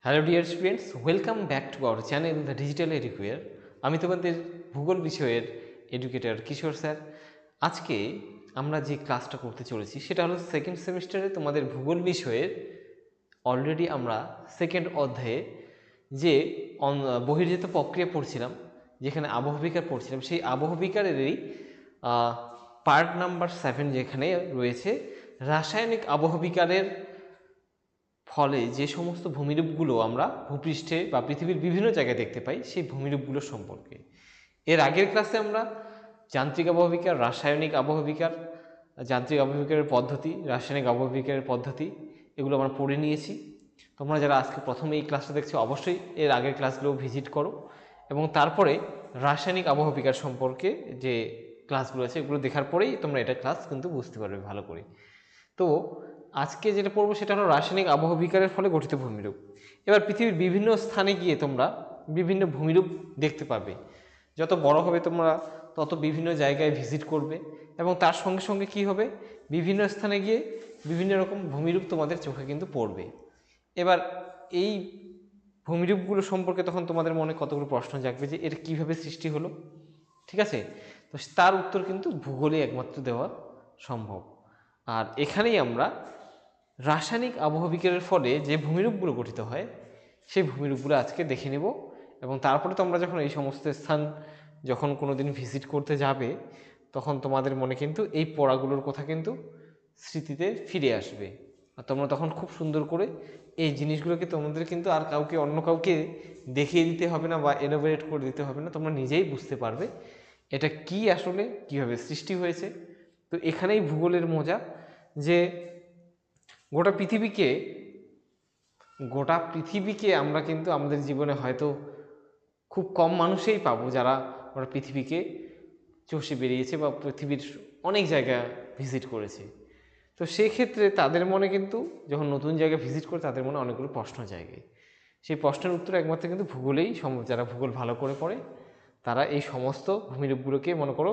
Hello dear students, welcome back to our channel the digital educare. আমি তোমাদের ভূগোল বিষয়ের এডুকেটর কিশোর স্যার। আজকে আমরা যে ক্লাসটা করতে চলেছি সেটা হলো সেকেন্ড সেমিস্টারে তোমাদের ভূগোল বিষয়ের অলরেডি আমরা সেকেন্ড অধ্যায়ে যে বহির্জাত প্রক্রিয়া পড়ছিলাম, যেখানে আবহবিকার পড়ছিলাম, সেই আবহবিকারেরই পার্ট নাম্বার 7 যেখানে রয়েছে রাসায়নিক আবহবিকারের ফলে যে সমস্ত ভূমিরূপগুলো আমরা ভূপৃষ্ঠে বা পৃথিবীর বিভিন্ন জায়গায় দেখতে পাই সেই ভূমিরূপগুলো সম্পর্কে। এর আগের ক্লাসে আমরা যান্ত্রিক আবহবিকার, রাসায়নিক আবহবিকার, যান্ত্রিক আবহবিকারের পদ্ধতি, রাসায়নিক আবহবিকারের পদ্ধতি এগুলো আমরা পড়ে নিয়েছি। তোমরা যারা আজকে প্রথমে এই ক্লাসটা দেখছো অবশ্যই এর আগের ক্লাসগুলো ভিজিট করো এবং তারপরে রাসায়নিক আবহবিকার সম্পর্কে যে ক্লাসগুলো আছে এগুলো দেখার পরেই তোমরা এটা ক্লাস কিন্তু বুঝতে পারবে ভালো করে। তো আজকে যেটা পড়বো সেটা হলো রাসায়নিক আবহবিকারের ফলে গঠিত ভূমিরূপ। এবার পৃথিবীর বিভিন্ন স্থানে গিয়ে তোমরা বিভিন্ন ভূমিরূপ দেখতে পাবে। যত বড় হবে তোমরা তত বিভিন্ন জায়গায় ভিজিট করবে এবং তার সঙ্গে সঙ্গে কি হবে, বিভিন্ন স্থানে গিয়ে বিভিন্ন রকম ভূমিরূপ তোমাদের চোখে কিন্তু পড়বে। এবার এই ভূমিরূপগুলো সম্পর্কে তখন তোমাদের মনে কতগুলো প্রশ্ন জাগবে যে এর কিভাবে সৃষ্টি হলো, ঠিক আছে? তো তার উত্তর কিন্তু ভূগোলে একমাত্র দেওয়া সম্ভব। আর এখানেই আমরা রাসায়নিক আবহবিকারের ফলে যে ভূমিরূপগুলো গঠিত হয় সেই ভূমিরূপগুলো আজকে দেখে নেব এবং তারপরে তোমরা যখন এই সমস্ত স্থান যখন কোনো দিন ভিজিট করতে যাবে তখন তোমাদের মনে কিন্তু এই পড়াগুলোর কথা কিন্তু স্মৃতিতে ফিরে আসবে আর তোমরা তখন খুব সুন্দর করে এই জিনিসগুলোকে তোমাদের কিন্তু আর কাউকে অন্য কাউকে দেখিয়ে দিতে হবে না বা এলোবোরেট করে দিতে হবে না, তোমরা নিজেই বুঝতে পারবে এটা কি আসলে কিভাবে সৃষ্টি হয়েছে। তো এখানেই ভূগোলের মজা যে গোটা পৃথিবীকে আমরা কিন্তু আমাদের জীবনে হয়তো খুব কম মানুষই পাবো যারা ওরা পৃথিবীকে চষে বেরিয়েছে বা পৃথিবীর অনেক জায়গা ভিজিট করেছে। তো সেক্ষেত্রে তাদের মনে কিন্তু যখন নতুন জায়গায় ভিজিট করে তাদের মনে অনেকগুলো প্রশ্ন জায়গায়, সেই প্রশ্নের উত্তর একমাত্র কিন্তু ভূগোলেই সম্ভব। যারা ভূগোল ভালো করে পড়ে তারা এই সমস্ত ভূমিরূপগুলোকে মনে করো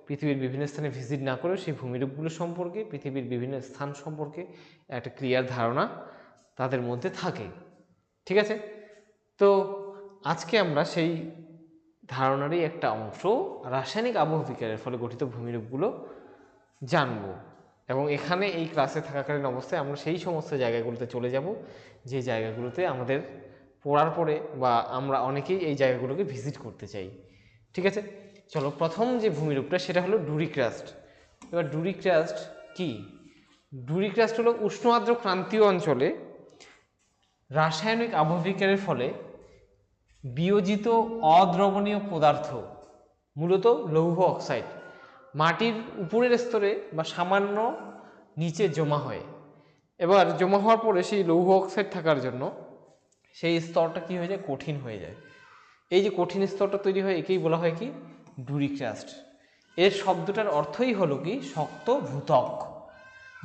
পৃথিবীর বিভিন্ন স্থানে ভিজিট না করেও সেই ভূমিরূপগুলো সম্পর্কে, পৃথিবীর বিভিন্ন স্থান সম্পর্কে একটা ক্লিয়ার ধারণা তাদের মধ্যে থাকে, ঠিক আছে? তো আজকে আমরা সেই ধারণারই একটা অংশ রাসায়নিক আবহবিকারের ফলে গঠিত ভূমিরূপগুলো জানব এবং এখানে এই ক্লাসে থাকাকালীন অবস্থায় আমরা সেই সমস্ত জায়গাগুলোতে চলে যাব যে জায়গাগুলোতে আমাদের পড়ার পরে বা আমরা অনেকেই এই জায়গাগুলোকে ভিজিট করতে চাই, ঠিক আছে? চলো, প্রথম যে ভূমিরূপটা সেটা হলো ডুরিক্রাস্ট। এবার ডুরিক্রাস্ট কি? ডুরিক্রাস্ট হলো উষ্ণ আর্দ্র ক্রান্তীয় অঞ্চলে রাসায়নিক আবহবিকারের ফলে বিয়োজিত অদ্রবণীয় পদার্থ, মূলত লৌহ অক্সাইড, মাটির উপরের স্তরে বা সামান্য নিচে জমা হয়। এবার জমা হওয়ার পরে সেই লৌহ অক্সাইড থাকার জন্য সেই স্তরটা কি হয়ে যায়, কঠিন হয়ে যায়। এই যে কঠিন স্তরটা তৈরি হয় একেই বলা হয় কি, ডুরিক্রাস্ট। এর শব্দটার অর্থই হলো কি, শক্ত ভূত্বক।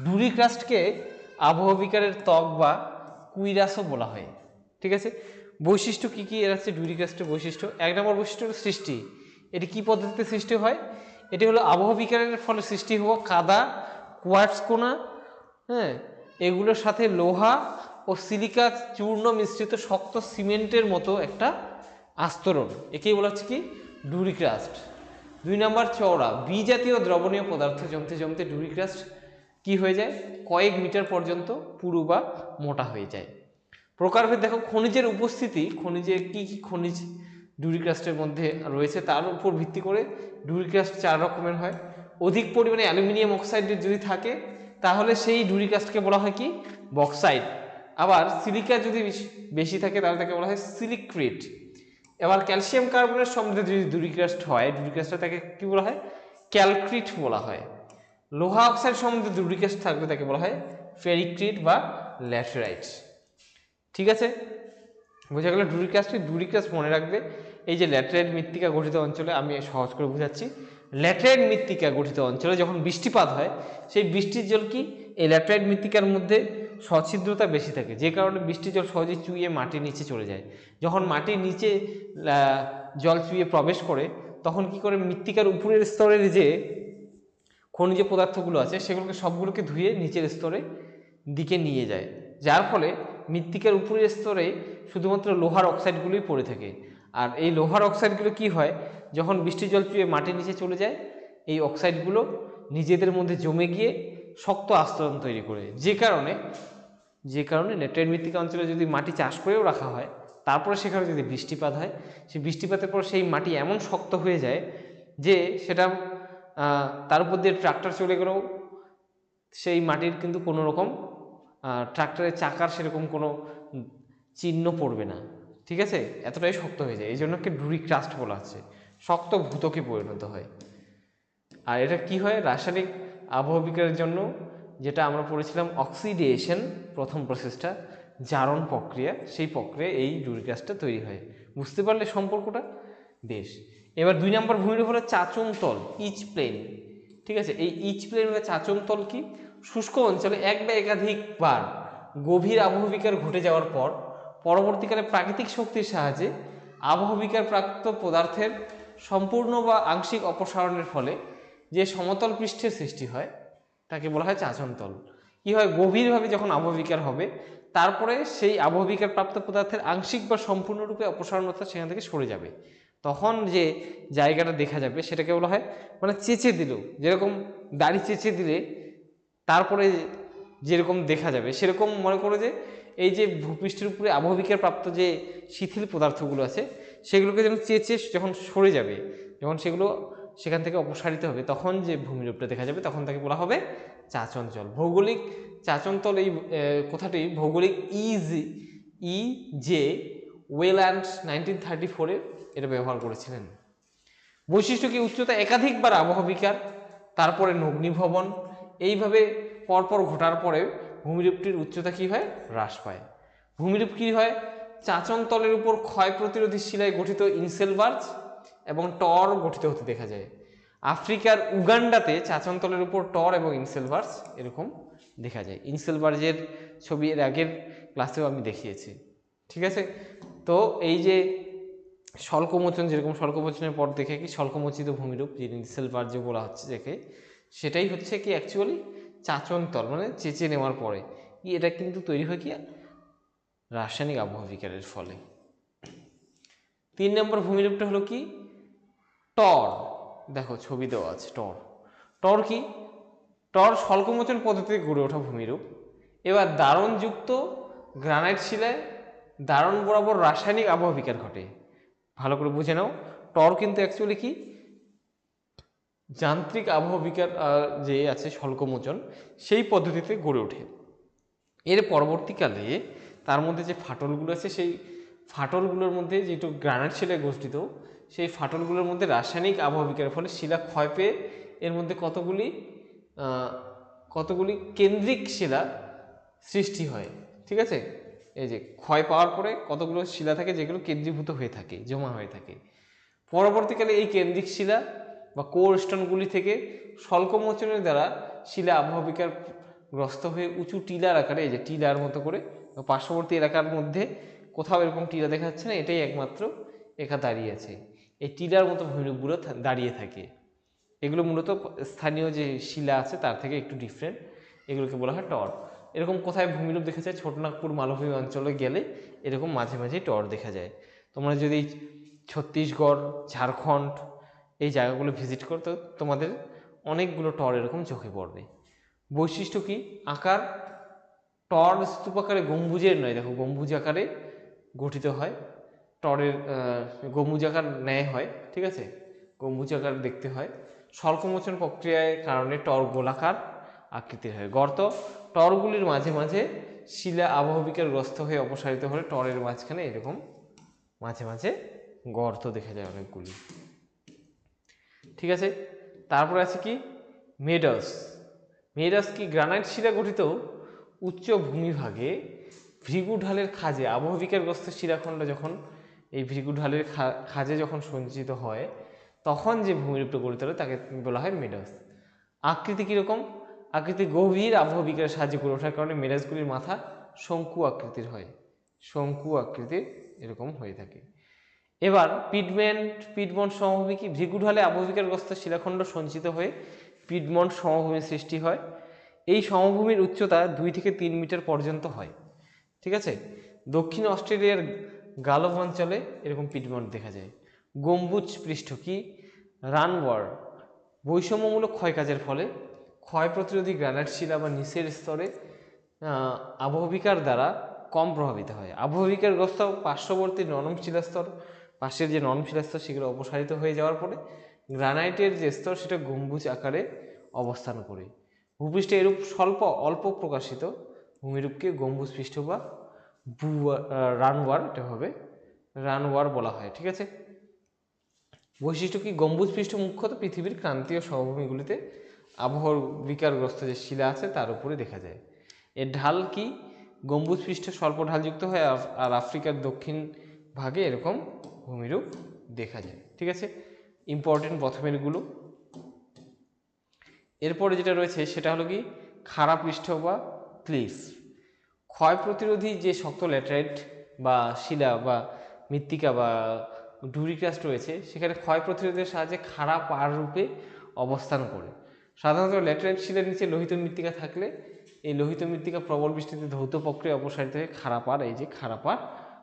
ডুরিক্রাস্টকে আবহবিকারের ত্বক বা কুইরাসও বলা হয়, ঠিক আছে? বৈশিষ্ট্য কি কি এর আছে ডুরিক্রাস্টের বৈশিষ্ট্য? এক নম্বর বৈশিষ্ট্য হলো সৃষ্টি। এটি কি পদ্ধতিতে সৃষ্টি হয়? এটি হলো আবহবিকারের ফলে সৃষ্টি হওয়া কাদা, কোয়ার্টজ কোনা, হ্যাঁ, এগুলোর সাথে লোহা ও সিলিকা চূর্ণ মিশ্রিত শক্ত সিমেন্টের মতো একটা আস্তরণ, একেই বলা হচ্ছে কি, ডুরিক্রাস্ট। দুই নম্বর চওড়া, বিজাতীয় দ্রবণীয় পদার্থ জমতে জমতে ডুরিক্রাস্ট কি হয়ে যায়, কয়েক মিটার পর্যন্ত পুরু বা মোটা হয়ে যায়। প্রকারভেদ দেখো, খনিজের উপস্থিতি, খনিজে কি কি খনিজ ডুরিক্রাস্টের মধ্যে রয়েছে তার উপর ভিত্তি করে ডুরিক্রাস্ট 4 রকমের হয়। অধিক পরিমাণে অ্যালুমিনিয়াম অক্সাইড যদি থাকে তাহলে সেই ডুরিক্রাস্টকে বলা হয় কি, বক্সাইড। আবার সিলিকা যদি বেশি থাকে তাহলে তাকে বলা হয় সিলিক্রেট। এবার ক্যালসিয়াম কার্বনের সমৃদ্ধ যদি ডুরিক্রাস্ট হয়, ডুরিক্রাস্টটা তাকে কি বলা হয়, ক্যালক্রিট বলা হয়। লোহা অক্সাইড সমৃদ্ধ ডুরিক্রাস্ট থাকলে তাকে বলা হয় ফেরিক্রিট বা ল্যাটেরাইট, ঠিক আছে? বোঝা গেল ডুরিক্রাস্ট মনে রাখবে। এই যে ল্যাটেরাইট মৃত্তিকা গঠিত অঞ্চলে, আমি সহজ করে বুঝাচ্ছি, ল্যাটেরাইট মৃত্তিকা গঠিত অঞ্চলে যখন বৃষ্টিপাত হয় সেই বৃষ্টির জল কি, এই ল্যাটেরাইট মৃত্তিকার মধ্যে সছিদ্রতা বেশি থাকে, যে কারণে বৃষ্টির জল সহজেই চুইয়ে মাটির নিচে চলে যায়। যখন মাটির নিচে জল চুইয়ে প্রবেশ করে তখন কি করে, মৃত্তিকার উপরের স্তরের যে খনিজ পদার্থগুলো আছে সেগুলোকে সবগুলোকে ধুয়ে নিচের স্তরে দিকে নিয়ে যায়, যার ফলে মৃত্তিকার উপরের স্তরে শুধুমাত্র লোহার অক্সাইডগুলোই পড়ে থাকে। আর এই লোহার অক্সাইডগুলো কি হয়, যখন বৃষ্টির জল চুয়ে মাটির নিচে চলে যায়, এই অক্সাইডগুলো নিজেদের মধ্যে জমে গিয়ে শক্ত আস্তরণ তৈরি করে, যে কারণে লেটেরাইট মৃত্তিকা অঞ্চলে যদি মাটি চাষ করেও রাখা হয়, তারপরে সেখানে যদি বৃষ্টিপাত হয়, সেই বৃষ্টিপাতের পর সেই মাটি এমন শক্ত হয়ে যায় যে সেটা তার উপর দিয়ে ট্রাক্টর চলে গেলেও সেই মাটির কিন্তু কোনো রকম ট্রাক্টরের চাকার সেরকম কোনো চিহ্ন পড়বে না, ঠিক আছে, এতটাই শক্ত হয়ে যায়। এই জন্য কি ডুরি ক্রাস্ট বলা হচ্ছে, শক্ত ভূতকে পরিণত হয়। আর এটা কি হয়, রাসায়নিক আবহবিকারের জন্য যেটা আমরা পড়েছিলাম অক্সিডেশন, প্রথম প্রসেসটা জারণ প্রক্রিয়া, সেই প্রক্রিয়ায় এই ডুরি ক্রাস্টটা তৈরি হয়। বুঝতে পারলে সম্পর্কটা? বেশ। এবার 2 নম্বর ভূমিরূপ হলো চাচন তল, ইচ প্লেন। ঠিক আছে, এই ইচ প্লেন বা চাচন তল কি, শুষ্ক অঞ্চলে এক বা একাধিকবার গভীর আবহবিকার ঘটে যাওয়ার পর পরবর্তীকালে প্রাকৃতিক শক্তির সাহায্যে আবহবিকার প্রাপ্ত পদার্থের সম্পূর্ণ বা আংশিক অপসারণের ফলে যে সমতল পৃষ্ঠের সৃষ্টি হয় তাকে বলা হয় চাচন তল। কি হয়, গভীরভাবে যখন আবহবিকার হবে, তারপরে সেই আবহবিকার প্রাপ্ত পদার্থের আংশিক বা সম্পূর্ণরূপে অপসারণ অর্থাৎ সেখান থেকে সরে যাবে, তখন যে জায়গাটা দেখা যাবে সেটাকে বলা হয়, মানে চেঁচে দিল, যেরকম দাড়ি চেঁচে দিলে তারপরে যেরকম দেখা যাবে, সেরকম মনে করো যে এই যে ভূপৃষ্ঠের উপরে আবহবিকার প্রাপ্ত যে শিথিল পদার্থগুলো আছে সেগুলোকে যেন চেঁচে যখন সরে যাবে, যখন সেগুলো সেখান থেকে অপসারিত হবে, তখন যে ভূমিরূপটা দেখা যাবে তখন তাকে বলা হবে চাচনতল। ভৌগোলিক চাচনতল, এই কথাটি ভৌগোলিক জে ওয়েল্যান্ড 1934-এ এটা ব্যবহার করেছিলেন। বৈশিষ্ট্য কি, উচ্চতা একাধিকবার আবহবিকার, তারপরে নগ্নিভবন, এইভাবে পরপর ঘটার পরে ভূমিরূপটির উচ্চতা কি হয়, হ্রাস পায়। ভূমিরূপ কি হয়, চাচন তলের উপর ক্ষয় প্রতিরোধী শিলায় গঠিত ইনসেলবার্জ এবং টর গঠিত হতে দেখা যায়। আফ্রিকার উগান্ডাতে চাচন তলের উপর টর এবং ইনসেলবার্জ এরকম দেখা যায়। ইনসেলবার্জের ছবি এর আগের ক্লাসেও আমি দেখিয়েছি, ঠিক আছে। তো এই যে স্বল্পমোচন, যেরকম স্বল্পমোচনের পর দেখে কি স্বল্পমোচিত ভূমিরূপ, যে ইনসেলবার্জ বলা হচ্ছে যাকে, সেটাই হচ্ছে কি অ্যাকচুয়ালি চাচন তল, মানে চেঁচে নেওয়ার পরে কি এটা কিন্তু তৈরি হয় কি রাসায়নিক আবহবিকারের ফলে। 3 নম্বর ভূমিরূপটা হলো কি, টর। দেখো ছবি দেওয়া আছে, টর কি, টর স্বল্পমোচন পদ্ধতিতে গড়ে ওঠা ভূমিরূপ। এবার দারণযুক্ত গ্রানাইট শিলায় দারণ বরাবর রাসায়নিক আবহবিকার ঘটে। ভালো করে বুঝে নাও, টর কিন্তু অ্যাকচুয়ালি কি যান্ত্রিক আবহবিকার যে আছে স্বল্পমোচন, সেই পদ্ধতিতে গড়ে ওঠে। এর পরবর্তীকালে তার মধ্যে যে ফাটলগুলো আছে, সেই ফাটলগুলোর মধ্যে যেটু গ্রানাইট শিলায় গঠিত, সেই ফাটলগুলোর মধ্যে রাসায়নিক আবহবিকারের ফলে শিলা ক্ষয় পেয়ে এর মধ্যে কতগুলি কেন্দ্রিক শিলা সৃষ্টি হয়, ঠিক আছে। এই যে ক্ষয় পাওয়ার পরে কতগুলো শিলা থাকে যেগুলো কেন্দ্রীভূত হয়ে থাকে, জমা হয়ে থাকে। পরবর্তীকালে এই কেন্দ্রিক শিলা বা কোর স্টোনগুলি থেকে স্বল্পমোচনের দ্বারা শিলা আবহবিকার গ্রস্ত হয়ে উঁচু টিলার আকারে, এই যে টিলার মতো করে পার্শ্ববর্তী এলাকার মধ্যে কোথাও এরকম টিলা দেখা যাচ্ছে না, এটাই একমাত্র একা দাঁড়িয়ে আছে, এই টিলার মতো ভূমিরূপগুলো দাঁড়িয়ে থাকে। এগুলো মূলত স্থানীয় যে শিলা আছে তার থেকে একটু ডিফারেন্ট, এগুলোকে বলা হয় টর। এরকম কোথায় ভূমিরূপ দেখা যায়, ছোটনাগপুর মালভূমি অঞ্চলে গেলে এরকম মাঝে মাঝে টর দেখা যায়। তোমরা যদি ছত্তিশগড়, ঝাড়খণ্ড এই জায়গাগুলো ভিজিট করো, তোমাদের অনেকগুলো টর এরকম চোখে পড়বে। বৈশিষ্ট্য কি, আকার, টর স্তূপাকারে গম্বুজের নয়, দেখো গম্বুজ আকারে গঠিত হয়, টরের গম্বুজ আকার ন্যায় হয়, ঠিক আছে, গম্বুজ আকার দেখতে হয়। স্বল্পমোচন প্রক্রিয়ার কারণে টর গোলাকার আকৃতির হয়। গর্ত, টরগুলির মাঝে মাঝে শিলা আবহবিকার গ্রস্ত হয়ে অপসারিত হলে টরের মাঝখানে এরকম মাঝে মাঝে গর্ত দেখা যায় অনেকগুলি, ঠিক আছে। তারপরে আছে কি মেডস। মেডস কি, গ্রানাইট শিলা গঠিত উচ্চ ভূমিভাগে ভৃগু ঢালের খাঁজে আবহবিকার গ্রস্ত শিলাখণ্ড যখন এই ভৃগু ঢালের খাঁজে যখন সঞ্চিত হয়, তখন যে ভূমিরূপটা গড়ে তোলে তাকে বলা হয় মেডস। আকৃতি কীরকম, আকৃতি গভীর আবহবিকারের সাহায্যে গড়ে ওঠার কারণে মেডসগুলির মাথা শঙ্কু আকৃতির হয়, শঙ্কু আকৃতির এরকম হয়ে থাকে। এবার পিডমন্ট সমভূমি কি, ভৃগু ঢালে আবহবিকারগ্রস্ত শিলাখণ্ড সঞ্চিত হয়ে পিডমন্ট সমভূমির সৃষ্টি হয়। এই সমভূমির উচ্চতা 2 থেকে 3 মিটার পর্যন্ত হয়। ঠিক আছে। দক্ষিণ অস্ট্রেলিয়ার গালফ অঞ্চলে এরকম পিডমন্ট দেখা যায়। গম্বুজ পৃষ্ঠ কি? রানওয়ার। বৈষম্যমূলক ক্ষয়কাজের ফলে ক্ষয় প্রতিরোধী গ্রানাইট শিলা বা নিচের স্তরে আবহবিকার দ্বারা কম প্রভাবিত হয়। আবহবিকারগ্রস্ত পার্শ্ববর্তী নরম শিলাস্তর, পাশের যে নরম শিলাস্তর সেগুলো অপসারিত হয়ে যাওয়ার পরে গ্রানাইটের যে স্তর সেটা গম্বুজ আকারে অবস্থান করে। ভূপৃষ্ঠে এরূপ অল্প প্রকাশিত ভূমিরূপকে গম্বুজ পৃষ্ঠ বা রানওয়ার, এটা হবে রানওয়ার বলা হয়। ঠিক আছে। বৈশিষ্ট্য কি? গম্বুজ পৃষ্ঠ মুখ্যত পৃথিবীর ক্রান্তীয় সমভূমিগুলিতে আবহবিকারগ্রস্ত যে শিলা আছে তার উপরে দেখা যায়। এর ঢাল কি? গম্বুজ পৃষ্ঠ স্বল্প ঢালযুক্ত হয়, আর আফ্রিকার দক্ষিণ ভাগে এরকম ভূমিরূপ দেখা যায়। ঠিক আছে, ইম্পর্টেন্ট প্রথমেরগুলো। এরপরে যেটা রয়েছে সেটা হলো কি? খাড়া পৃষ্ঠ বা ক্লিফ। ক্ষয় প্রতিরোধী যে শক্ত ল্যাটেরাইট বা শিলা বা মৃত্তিকা বা ডুরিক্রাস্ট রয়েছে সেখানে ক্ষয় প্রতিরোধের সাহায্যে খাড়া পাড় রূপে অবস্থান করে। সাধারণত ল্যাটেরাইট শিলার নিচে লোহিত মৃত্তিকা থাকলে এই লোহিত মৃত্তিকা প্রবল বৃষ্টিতে ধৌত প্রক্রিয়া অপসারিত হয়ে খাড়া পাড়, এই যে খাড়া পাড়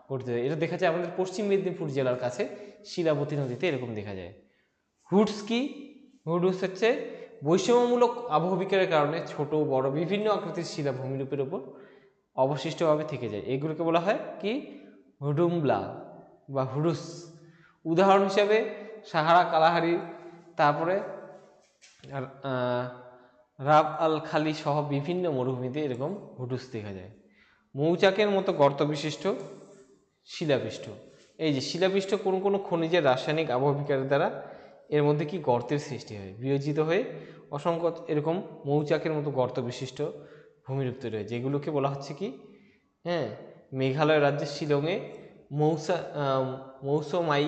গঠিত হয়। এটা দেখা যায় আমাদের পশ্চিম মেদিনীপুর জেলার কাছে শিলাবতী নদীতে এরকম দেখা যায়। হুডস কি? হুডস হচ্ছে বৈষম্যমূলক আবহবিকারের কারণে ছোট বড় বিভিন্ন আকৃতির শিলা ভূমিরূপের উপর অবশিষ্টভাবে থেকে যায়। এগুলোকে বলা হয় কি? হুডুমব্লা বা হুডুস। উদাহরণ হিসাবে সাহারা, কালাহারি, তারপরে রাব আল খালি সহ বিভিন্ন মরুভূমিতে এরকম হুডুস দেখা যায়। মৌচাকের মতো গর্ত বিশিষ্ট শিলাপৃষ্ঠ। এই যে শিলাপৃষ্ঠ কোনো কোনো খনিজের রাসায়নিক আবহবিকারের দ্বারা এর মধ্যে কি গর্তের সৃষ্টি হয়, বিয়োজিত হয়ে অসংখ্য এরকম মৌচাকের মতো গর্ত বিশিষ্ট ভূমিরূপ তৈরি হয়, যেগুলোকে বলা হচ্ছে কি? হ্যাঁ, মেঘালয় রাজ্যের শিলংয়ে মৌসুমাই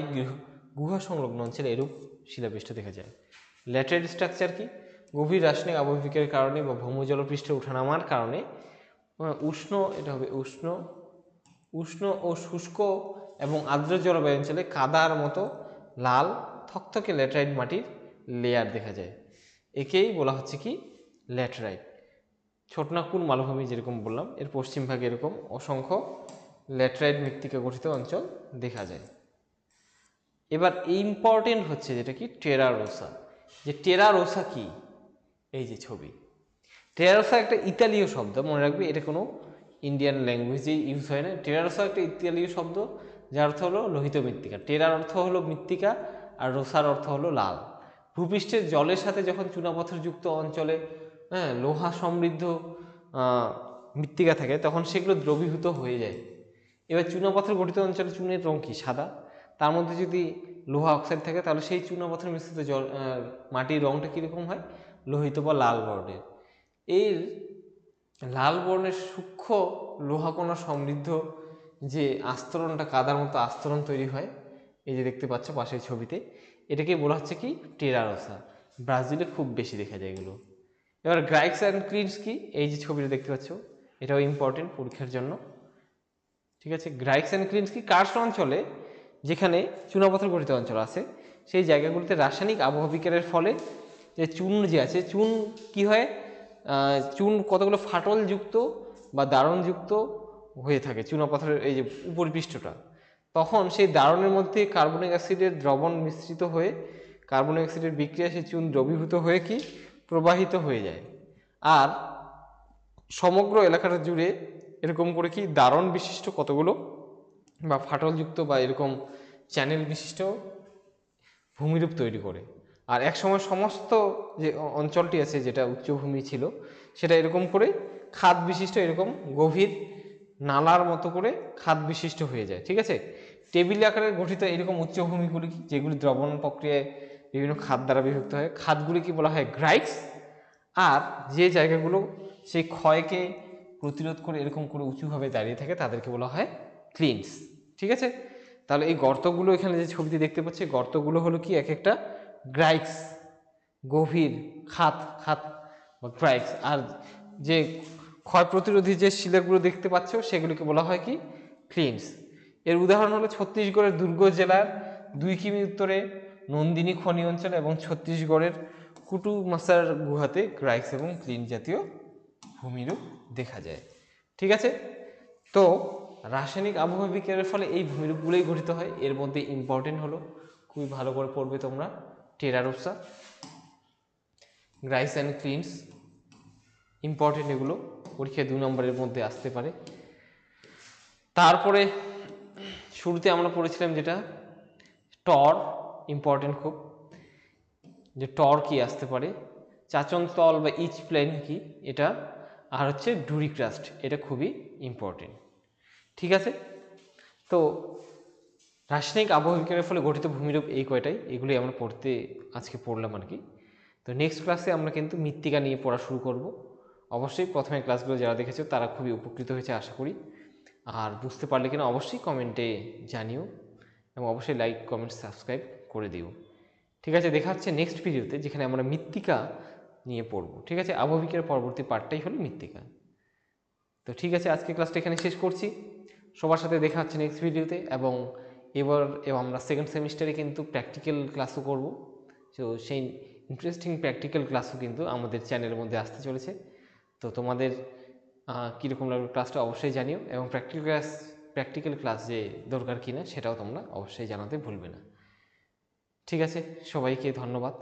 গুহা সংলগ্ন অঞ্চলে এরূপ শিলাপৃষ্ঠ দেখা যায়। ল্যাটেরাইট স্ট্রাকচার কি? গভীর রাসায়নিক আবহবিকারের কারণে বা ভৌমজলপৃষ্ঠে ওঠানামার কারণে উষ্ণ ও শুষ্ক এবং আর্দ্র জলবায়ু অঞ্চলে কাদার মতো লাল থকথকে ল্যাটেরাইট মাটির লেয়ার দেখা যায়। একেই বলা হচ্ছে কি? ল্যাটেরাইট। ছোটনাগপুর মালভূমি যেরকম বললাম, এর পশ্চিম ভাগে এরকম অসংখ্য ল্যাটেরাইট মৃত্তিকা গঠিত অঞ্চল দেখা যায়। এবার ইম্পর্টেন্ট হচ্ছে যেটা কি? টেরারোসা। যে টেরারোসা কি? এই যে ছবি, টেরারোসা একটা ইতালীয় শব্দ, মনে রাখবে, এটা কোনো ইন্ডিয়ান ল্যাঙ্গুয়েজে ইউজ হয় না। টেরারোসা একটা ইতালীয় শব্দ যার অর্থ হলো লোহিত মৃত্তিকা। টেরার অর্থ হলো মৃত্তিকা আর রোসার অর্থ হলো লাল। ভূপৃষ্ঠের জলের সাথে যখন চুনাপাথরযুক্ত অঞ্চলে লোহা সমৃদ্ধ মৃত্তিকা থাকে তখন সেগুলো দ্রবীভূত হয়ে যায়। এবার চুনাপাথর গঠিত অঞ্চলে চুনের রং কি? সাদা। তার মধ্যে যদি লোহা অক্সাইড থাকে তাহলে সেই চুনাপাথর মিশ্রিত জল মাটির রংটা কীরকম হয়? লোহিত বা লাল বর্ণের। এর লাল বর্ণের সূক্ষ্ম লোহাকণা সমৃদ্ধ যে আস্তরণটা, কাদার মতো আস্তরণ তৈরি হয়, এই যে দেখতে পাচ্ছ পাশের ছবিতে, এটাকে বলা হচ্ছে কি? টেরারোসা। ব্রাজিলে খুব বেশি দেখা যায় এগুলো। এবার গ্রাইক্স অ্যান্ড ক্রিনস কি? এই যে ছবিটা দেখতে পাচ্ছ, এটাও ইম্পর্টেন্ট পরীক্ষার জন্য। ঠিক আছে, গ্রাইক্স অ্যান্ড ক্রিনস কি? কার্স অঞ্চলে যেখানে চুনাপাথর গঠিত অঞ্চল আছে সেই জায়গাগুলিতে রাসায়নিক আবহবিকারের ফলে যে চুন যে আছে, চুন কি হয়? চুন কতগুলো ফাটলযুক্ত বা দারণযুক্ত হয়ে থাকে চুনাপাথরের এই যে উপরিপৃষ্ঠটা। তখন সেই দারণের মধ্যে কার্বনিক অ্যাসিডের দ্রবণ মিশ্রিত হয়ে কার্বনিক অ্যাসিডের বিক্রিয়া সেই চুন দ্রবীভূত হয়ে কি প্রবাহিত হয়ে যায়। আর সমগ্র এলাকাটা জুড়ে এরকম করে কি দারণ বিশিষ্ট কতগুলো বা ফাটলযুক্ত বা এরকম চ্যানেল বিশিষ্ট ভূমিরূপ তৈরি করে। আর একসময় সমস্ত যে অঞ্চলটি আছে যেটা উচ্চভূমি ছিল সেটা এরকম করে খাদ বিশিষ্ট এরকম গভীর নালার মতো করে খাদ বিশিষ্ট হয়ে যায়। ঠিক আছে, টেবিল আকারে গঠিত এরকম উচ্চভূমিগুলি যেগুলি দ্রবণ প্রক্রিয়ায় বিভিন্ন খাদ দ্বারা বিভক্ত হয়, খাদগুলিকে বলা হয় গ্রাইক্স। আর যে জায়গাগুলো সেই ক্ষয়কে প্রতিরোধ করে এরকম করে উঁচুভাবে দাঁড়িয়ে থাকে তাদেরকে বলা হয় ক্লিনস। ঠিক আছে, তাহলে এই গর্তগুলো এখানে যে ছবিটি দেখতে পাচ্ছি, গর্তগুলো হলো কি এক একটা গ্রাইক্স, গভীর খাত বা গ্রাইক্স। আর যে ক্ষয় প্রতিরোধী যে শিলাগুলো দেখতে পাচ্ছ সেগুলিকে বলা হয় কি? ক্লিনস। এর উদাহরণ হলো ছত্তিশগড়ের দুর্গ জেলার 2 কিমি উত্তরে নন্দিনী খনি অঞ্চল এবং ছত্তিশগড়ের কুটুমাসার গুহাতে গ্রাইক্স এবং ক্লিন জাতীয় ভূমিরূপ দেখা যায়। ঠিক আছে, তো রাসায়নিক আবহাওয়া বিক্রিয়ার ফলে এই ভূমিরূপগুলোই গঠিত হয়। এর মধ্যে ইম্পর্টেন্ট হলো, খুবই ভালো করে পড়বে তোমরা, টেরারোসা, গ্রাইস অ্যান্ড ক্লিনস, ইম্পর্টেন্ট, এগুলো পরীক্ষায় 2 নম্বরের মধ্যে আসতে পারে। তারপরে শুরুতে আমরা পড়েছিলাম যেটা টর, ইম্পর্টেন্ট খুব, যে টর কি আসতে পারে, চাচন তল বা ইচ প্লেন কি এটা, আর হচ্ছে ডুরিক্রাস্ট, এটা খুবই ইম্পর্টেন্ট। ঠিক আছে, তো রাসায়নিক আবহাওয়া বিকিরণের ফলে গঠিত ভূমিরূপ এই কয়টাই, এগুলি আমরা আজকে পড়লাম আর কি। তো নেক্সট ক্লাসে আমরা কিন্তু মৃত্তিকা নিয়ে পড়া শুরু করব। অবশ্যই প্রথমে ক্লাসগুলো যারা দেখেছো তারা খুবই উপকৃত হয়েছে আশা করি। আর বুঝতে পারলে কিনা অবশ্যই কমেন্টে জানিও, এবং অবশ্যই লাইক, কমেন্ট, সাবস্ক্রাইব করে দিও। ঠিক আছে, দেখা হচ্ছে নেক্সট ভিডিওতে, যেখানে আমরা মৃত্তিকা নিয়ে পড়ব। ঠিক আছে, আবহাওয়া বিকিরণের পরবর্তী পার্টটাই হলো মৃত্তিকা। তো ঠিক আছে, আজকে ক্লাসটা এখানে শেষ করছি। সবার সাথে দেখা হচ্ছে নেক্সট ভিডিওতে। এবং এবার আমরা সেকেন্ড সেমিস্টারে কিন্তু প্র্যাকটিক্যাল ক্লাসও করব। তো সেই ইন্টারেস্টিং প্র্যাকটিক্যাল ক্লাসও কিন্তু আমাদের চ্যানেলের মধ্যে আসতে চলেছে। তো তোমাদের কীরকম লাগবে ক্লাসটা অবশ্যই জানিও, এবং প্র্যাকটিক্যাল ক্লাস যে দরকার কিনা সেটাও তোমরা অবশ্যই জানাতে ভুলবে না। ঠিক আছে, সবাইকে ধন্যবাদ।